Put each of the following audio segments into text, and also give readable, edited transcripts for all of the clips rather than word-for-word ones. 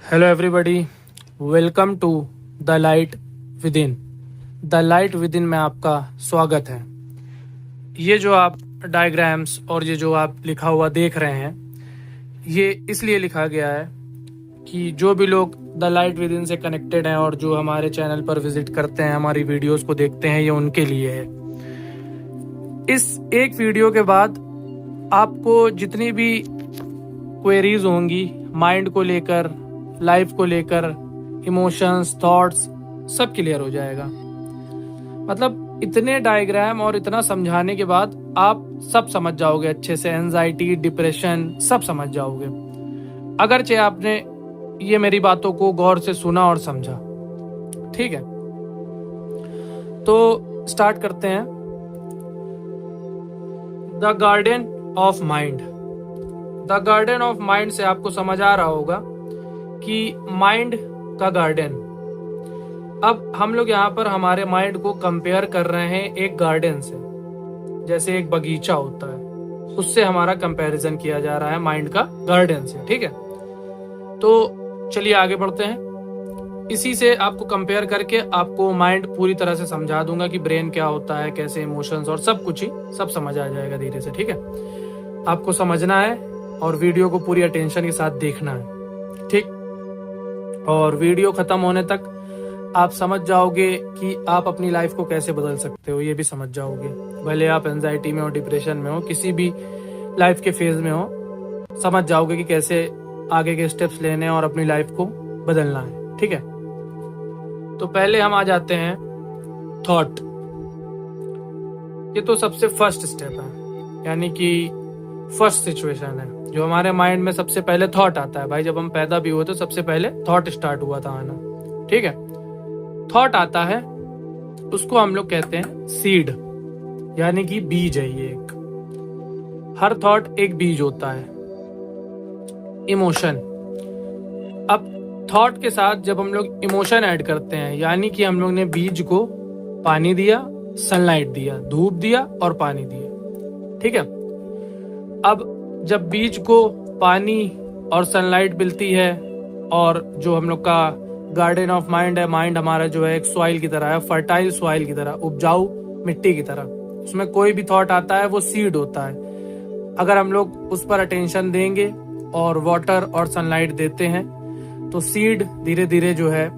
Hello everybody, welcome to the light within. The light within में आपका स्वागत है। ये जो आप डायग्राम्स और ये जो आप लिखा हुआ देख रहे हैं, ये इसलिए लिखा गया है कि जो भी लोग द लाइट विद इन से कनेक्टेड हैं और जो हमारे चैनल पर विजिट करते हैं, हमारी वीडियोस को देखते हैं, ये उनके लिए है। इस एक वीडियो के बाद आपको जितनी भी क्वेरीज होंगी माइंड को लेकर, लाइफ को लेकर, इमोशंस, थॉट्स, सब क्लियर हो जाएगा। मतलब इतने डायग्राम और इतना समझाने के बाद आप सब समझ जाओगे अच्छे से। एंजाइटी, डिप्रेशन, सब समझ जाओगे अगरचे आपने ये मेरी बातों को गौर से सुना और समझा। ठीक है, तो स्टार्ट करते हैं। The garden of mind. The garden of mind से आपको समझ आ रहा होगा कि माइंड का गार्डन। अब हम लोग यहाँ पर हमारे माइंड को कंपेयर कर रहे हैं एक गार्डन से, जैसे एक बगीचा होता है, उससे हमारा कंपैरिजन किया जा रहा है माइंड का गार्डन से। ठीक है, तो चलिए आगे बढ़ते हैं। इसी से आपको कंपेयर करके आपको माइंड पूरी तरह से समझा दूंगा कि ब्रेन क्या होता है, कैसे इमोशंस और सब कुछ ही सब समझ आ जाएगा धीरे से। ठीक है, आपको समझना है और वीडियो को पूरी अटेंशन के साथ देखना है। ठीक, और वीडियो खत्म होने तक आप समझ जाओगे कि आप अपनी लाइफ को कैसे बदल सकते हो, ये भी समझ जाओगे। भले आप एंजाइटी में हो, डिप्रेशन में हो, किसी भी लाइफ के फेज में हो, समझ जाओगे कि कैसे आगे के स्टेप्स लेने हैं और अपनी लाइफ को बदलना है। ठीक है, तो पहले हम आ जाते हैं थॉट। ये तो सबसे फर्स्ट स्टेप है, यानी कि फर्स्ट सिचुएशन है जो हमारे माइंड में सबसे पहले थॉट आता है। भाई जब हम पैदा भी हुए तो सबसे पहले थॉट स्टार्ट हुआ था आना। ठीक है, थॉट आता है, उसको हम लोग कहते हैं सीड, यानी कि बीज है। ये एक, हर थॉट एक बीज होता है। इमोशन। अब थॉट के साथ जब हम लोग इमोशन ऐड करते हैं, यानी कि हम लोग ने बीज को पानी दिया, सनलाइट दिया, धूप दिया और पानी दिया। ठीक है, अब जब बीज को पानी और सनलाइट मिलती है, और जो हम लोग का गार्डन ऑफ माइंड है, माइंड हमारा जो है एक सॉइल की तरह है, फर्टाइल सॉइल की तरह, उपजाऊ मिट्टी की तरह। उसमें कोई भी थॉट आता है वो सीड होता है। अगर हम लोग उस पर अटेंशन देंगे और वाटर और सनलाइट देते हैं तो सीड धीरे धीरे जो है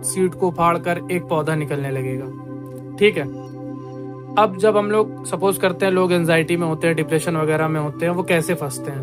सीड को फाड़ कर एक पौधा निकलने लगेगा। ठीक है, अब जब हम लोग सपोज करते हैं लोग एंजाइटी में होते हैं, डिप्रेशन वगैरह में होते हैं, वो कैसे फंसते हैं?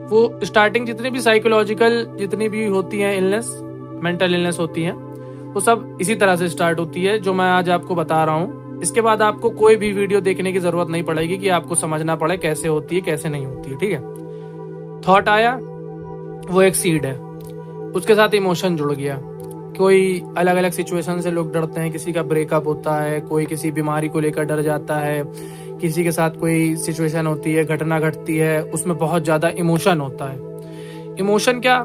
वो स्टार्टिंग जितनी भी साइकोलॉजिकल जितनी भी होती हैं इलनेस, मेंटल इलनेस होती हैं, वो सब इसी तरह से स्टार्ट होती है जो मैं आज आपको बता रहा हूँ। इसके बाद आपको कोई भी वीडियो देखने की जरूरत नहीं पड़ेगी कि आपको समझना पड़े कैसे होती है कैसे नहीं होती है। ठीक है, थॉट आया, वो एक सीड है, उसके साथ इमोशन जुड़ गया। कोई अलग अलग सिचुएशन से लोग डरते हैं, किसी का ब्रेकअप होता है, कोई किसी बीमारी को लेकर डर जाता है, किसी के साथ कोई सिचुएशन होती है, घटना घटती है, उसमें बहुत ज्यादा इमोशन होता है। इमोशन क्या,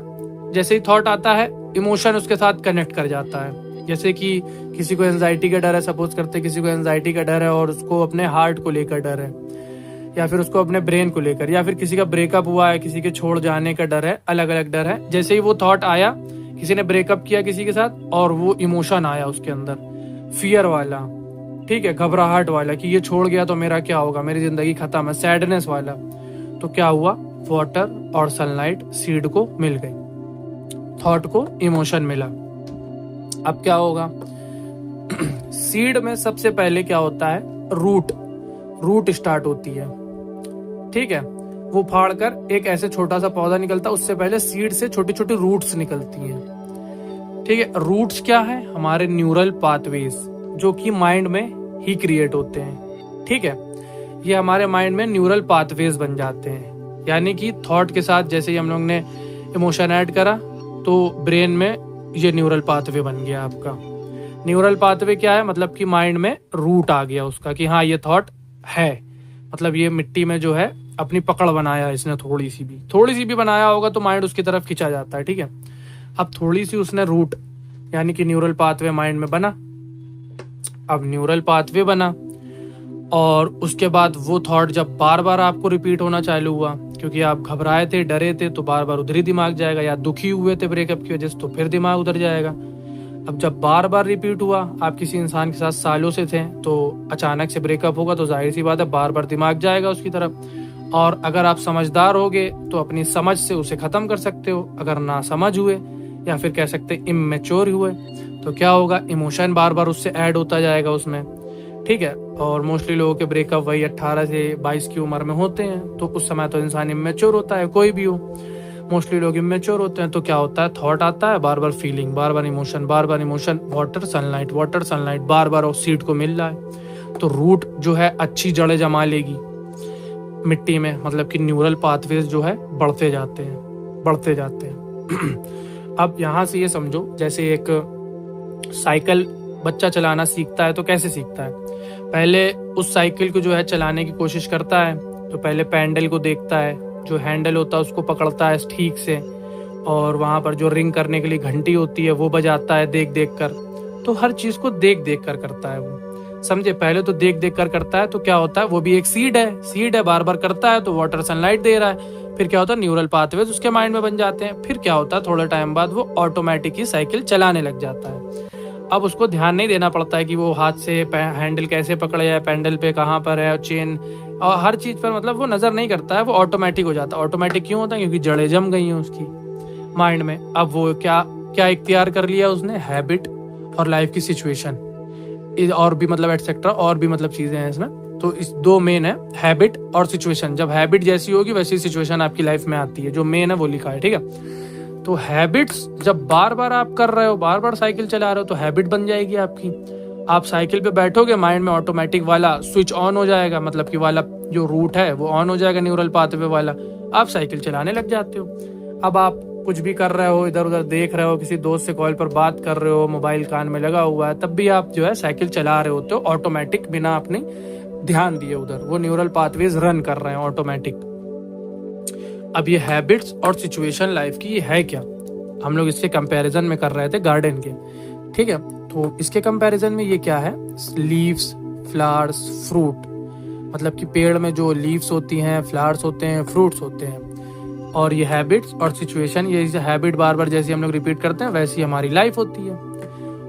जैसे ही थॉट आता है इमोशन उसके साथ कनेक्ट कर जाता है। जैसे कि किसी को एंजाइटी का डर है, सपोज करते हैं किसी को एंजाइटी का डर है और उसको अपने हार्ट को लेकर डर है, या फिर उसको अपने ब्रेन को लेकर, या फिर किसी का ब्रेकअप हुआ है, किसी के छोड़ जाने का डर है, अलग अलग डर है। जैसे ही वो थॉट आया, किसी ने ब्रेकअप किया किसी के साथ और वो इमोशन आया उसके अंदर, फियर वाला, ठीक है, घबराहट वाला कि ये छोड़ गया तो मेरा क्या होगा, मेरी जिंदगी खत्म है, सैडनेस वाला, तो क्या हुआ, वाटर और सनलाइट सीड को मिल गई, थॉट को इमोशन मिला। अब क्या होगा, सीड में सबसे पहले क्या होता है, रूट स्टार्ट होती है। ठीक है, वो फाड़ कर एक ऐसे छोटा सा पौधा निकलता है, उससे पहले सीड से छोटी छोटी रूट्स निकलती हैं। ठीक है, रूट्स क्या है, हमारे न्यूरल पाथवेज जो कि माइंड में ही क्रिएट होते हैं। ठीक है, ये हमारे माइंड में न्यूरल पाथवेज बन जाते हैं, यानी कि थॉट के साथ जैसे ही हम लोग ने इमोशन ऐड करा तो ब्रेन में ये न्यूरल पाथवे बन गया आपका। न्यूरल पाथवे क्या है, मतलब कि माइंड में रूट आ गया उसका कि हाँ ये थॉट है, मतलब ये मिट्टी में जो है अपनी पकड़ बनाया इसने, थोड़ी सी भी बनाया होगा तो माइंड उसकी तरफ खिंचा जाता है। ठीक है, अब थोड़ी सी उसने रूट यानी कि न्यूरल पाथवे माइंड में बना। अब न्यूरल पाथवे बना और उसके बाद वो थॉट जब बार बार आपको रिपीट होना चालू हुआ, क्योंकि आप घबराए थे, डरे थे, तो बार बार उधर ही दिमाग जाएगा, या दुखी हुए थे ब्रेकअप की वजह से तो फिर दिमाग उधर जाएगा। अब जब बार बार रिपीट हुआ, आप किसी इंसान के साथ सालों से थे, तो अचानक से ब्रेकअप होगा तो जाहिर सी बात है बार बार दिमाग जाएगा उसकी तरफ। और अगर आप समझदार होगे तो अपनी समझ से उसे ख़त्म कर सकते हो। अगर ना समझ हुए या फिर कह सकते इमेच्योर हुए तो क्या होगा, इमोशन बार बार उससे ऐड होता जाएगा उसमें, ठीक है। और मोस्टली लोगों के ब्रेकअप वही 18 से 22 की उम्र में होते हैं, तो उस समय तो इंसान इमेच्योर होता है, कोई भी हो, मोस्टली लोग इमेच्योर होते हैं। तो क्या होता है, थॉट आता है, बार बार फीलिंग, बार बार इमोशन, बार बार emotion, water sunlight, water sunlight, बार बार उस सीड को मिल रहा है। तो रूट जो है अच्छी जड़ें जमा लेगी मिट्टी में, मतलब कि न्यूरल पाथवेज जो है बढ़ते जाते हैं। अब यहाँ से ये समझो, जैसे एक साइकिल बच्चा चलाना सीखता है तो कैसे सीखता है, पहले उस साइकिल को जो है चलाने की कोशिश करता है, तो पहले पैडल को देखता है, जो हैंडल होता है उसको पकड़ता है ठीक से, और वहाँ पर जो रिंग करने के लिए घंटी होती है वो बजाता है देख देख कर। तो हर चीज़ को देख देख कर करता है वो, समझे। पहले तो देख देख कर करता है, तो क्या होता है, वो भी एक सीड है, बार बार करता है तो वाटर सनलाइट दे रहा है। फिर क्या होता है, न्यूरल पाथवेज उसके माइंड में बन जाते हैं। फिर क्या होता है, थोड़ा टाइम बाद वो ऑटोमेटिक ही साइकिल चलाने लग जाता है। अब उसको ध्यान नहीं देना पड़ता है कि वो हाथ से हैंडल कैसे पकड़े है, पैडल पे कहाँ पर है, चेन और हर चीज़ पर, मतलब वो नज़र नहीं करता है, वो ऑटोमेटिक हो जाता है। ऑटोमेटिक क्यों होता है, क्योंकि जड़ें जम गई हैं उसकी माइंड में। अब वो क्या क्या इख्तियार कर लिया उसने, हैबिट और लाइफ की सिचुएशन, और भी मतलब एटसेट्रा, और भी मतलब चीज़ें हैं इसमें। तो इस दो मेन है, हैबिट और सिचुएशन। जब हैबिट जैसी होगी वैसी सिचुएशन आपकी लाइफ में आती है, जो मेन है वो लिखा है, ठीक है। तो हैबिट्स जब बार बार आप कर रहे हो, बार बार साइकिल चला रहे हो, तो हैबिट बन जाएगी आपकी। आप साइकिल पे बैठोगे, माइंड में ऑटोमेटिक वाला स्विच ऑन हो जाएगा, मतलब कि वाला जो रूट है वो ऑन हो जाएगा, न्यूरल पाथवे वाला, आप साइकिल चलाने लग जाते हो। अब आप कुछ भी कर रहे हो, इधर उधर देख रहे हो, किसी दोस्त से कॉल पर बात कर रहे हो, मोबाइल कान में लगा हुआ है, तब भी आप जो है साइकिल चला रहे होते हो ऑटोमेटिक, बिना अपने ध्यान दिए उधर, वो न्यूरल पाथवेज रन कर रहे हैं ऑटोमेटिक। अब ये हैबिट्स और सिचुएशन लाइफ की ये है क्या, हम लोग इसके कंपैरिजन में कर रहे थे गार्डन के, ठीक है। तो इसके कंपैरिजन में ये क्या है, लीव्स, फ्लावर्स, फ्रूट, मतलब कि पेड़ में जो लीव्स होती हैं, फ्लावर्स होते हैं, फ्रूट्स होते हैं। और ये हैबिट्स और सिचुएशन, ये हैबिट बार बार जैसे हम लोग रिपीट करते हैं वैसी हमारी लाइफ होती है।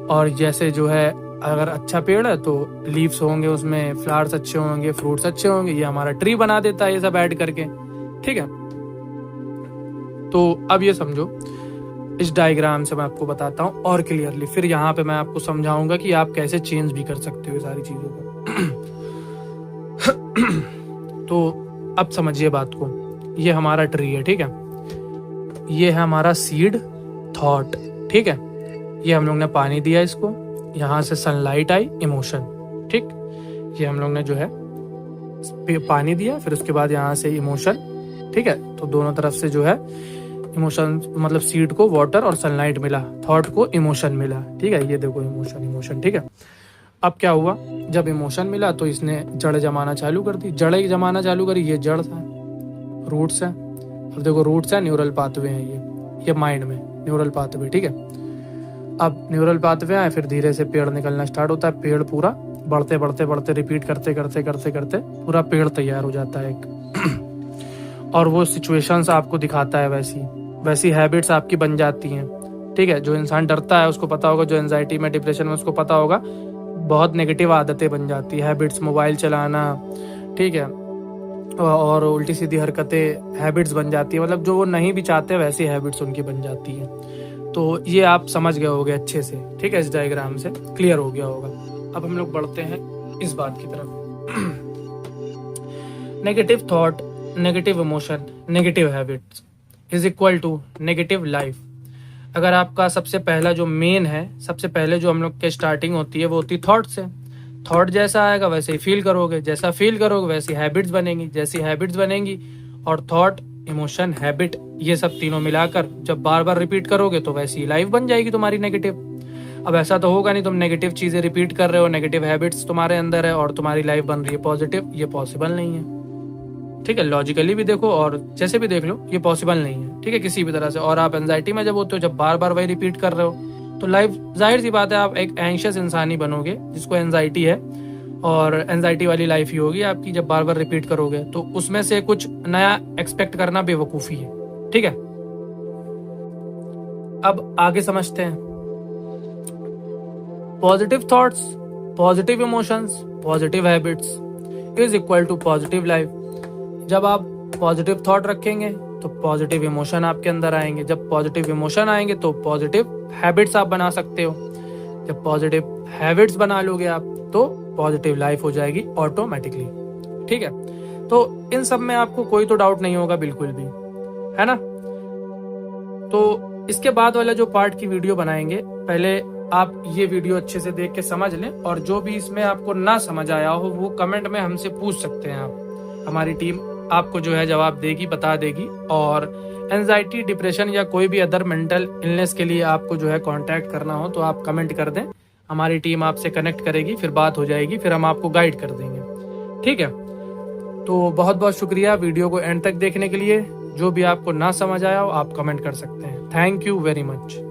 और जैसे जो है, अगर अच्छा पेड़ है तो लीव्स होंगे उसमें, फ्लावर्स अच्छे होंगे, फ्रूट्स अच्छे होंगे, ये हमारा ट्री बना देता है ये सब ऐड करके, ठीक है। तो अब ये समझो, इस डायग्राम से मैं आपको बताता हूँ और क्लियरली, फिर यहाँ पे मैं आपको समझाऊंगा कि आप कैसे चेंज भी कर सकते हो सारी चीजों को। तो अब समझिए बात को, ये हमारा ट्री है, ठीक है, ये है हमारा सीड थॉट, ठीक है। ये हम लोग ने पानी दिया इसको, यहाँ से सनलाइट आई, इमोशन, ठीक। ये हम लोग ने जो है पानी दिया, फिर उसके बाद यहाँ से इमोशन, ठीक है। तो दोनों तरफ से जो है इमोशन, मतलब सीड को वाटर और सनलाइट मिला, थॉट को इमोशन मिला, ठीक है। ये देखो इमोशन, ठीक है। अब क्या हुआ, जब इमोशन मिला तो इसने जड़ जमाना चालू कर दी, जड़ें जमाना चालू करी, ये जड़ था, रूट्स है। अब देखो रूट्स है, न्यूरल पाथवे हैं, ये माइंड में न्यूरल पाथवे, ठीक है। अब न्यूरल पाथवे आए, फिर धीरे से पेड़ निकलना स्टार्ट होता है, पेड़ पूरा बढ़ते बढ़ते बढ़ते रिपीट करते करते करते करते पूरा पेड़ तैयार हो जाता है एक। और वो सिचुएशंस आपको दिखाता है, वैसी हैबिट्स आपकी बन जाती हैं, ठीक है। जो इंसान डरता है उसको पता होगा, जो एंजाइटी में, डिप्रेशन में, उसको पता होगा, बहुत नेगेटिव आदतें बन जाती है, हैबिट्स, मोबाइल चलाना, ठीक है, और उल्टी सीधी हरकतें हैबिट्स बन जाती है, मतलब जो वो नहीं भी चाहते वैसी हैबिट्स उनकी बन जाती है। तो ये आप समझ गए होगे अच्छे से, ठीक है, इस डायग्राम से क्लियर हो गया होगा। अब हम लोग बढ़ते हैं इस बात की तरफ। Negative thought, negative emotion, negative habits is equal to negative life. अगर आपका सबसे पहला जो मेन है, सबसे पहले जो हम लोग के स्टार्टिंग होती है वो होती है थॉट से। थॉट जैसा आएगा वैसे ही फील करोगे, जैसा फील करोगे वैसी हैबिट्स बनेंगी, जैसी हैबिट्स बनेंगी, और थॉट, इमोशन, हैबिट, ये सब तीनों मिलाकर जब बार बार रिपीट करोगे तो वैसी लाइफ बन जाएगी तुम्हारी नेगेटिव। अब ऐसा तो होगा नहीं तुम नेगेटिव चीजें रिपीट कर रहे हो, नेगेटिव हैबिट्स तुम्हारे अंदर है और तुम्हारी लाइफ बन रही है पॉजिटिव, ये पॉसिबल नहीं है, ठीक है। लॉजिकली भी देखो और जैसे भी देख लो, ये पॉसिबल नहीं है, ठीक है, किसी भी तरह से। और आप एंजाइटी में जब होते हो, जब बार बार वही रिपीट कर रहे हो, तो लाइफ, जाहिर सी बात है, आप एक एंशियस इंसान ही बनोगे जिसको एंजाइटी है, और एंजाइटी वाली लाइफ ही होगी आपकी जब बार बार रिपीट करोगे, तो उसमें से कुछ नया एक्सपेक्ट करना बेवकूफ़ी है। ठीक है, अब आगे समझते हैं। Positive thoughts, positive emotions, positive habits is equal to positive life. जब आप पॉजिटिव थॉट रखेंगे तो पॉजिटिव इमोशन आपके अंदर आएंगे, जब पॉजिटिव इमोशन आएंगे तो पॉजिटिव हैबिट्स आप बना सकते हो, जब पॉजिटिव हैबिट्स बना लोगे आप तो पॉजिटिव लाइफ हो जाएगी ऑटोमेटिकली। ठीक है, तो इन सब में आपको कोई तो डाउट नहीं होगा बिल्कुल भी, है ना। तो इसके बाद वाला जो पार्ट की वीडियो बनाएंगे, पहले आप ये वीडियो अच्छे से देख के समझ लें, और जो भी इसमें आपको ना समझ आया हो वो कमेंट में हमसे पूछ सकते हैं आप। हमारी टीम आपको जो है जवाब देगी, बता देगी। और एंजाइटी, डिप्रेशन या कोई भी अदर मेंटल इलनेस के लिए आपको जो है कांटेक्ट करना हो तो आप कमेंट कर दें, हमारी टीम आपसे कनेक्ट करेगी, फिर बात हो जाएगी, फिर हम आपको गाइड कर देंगे। ठीक है, तो बहुत बहुत शुक्रिया वीडियो को एंड तक देखने के लिए। जो भी आपको ना समझ आया हो आप कमेंट कर सकते हैं। Thank you very much.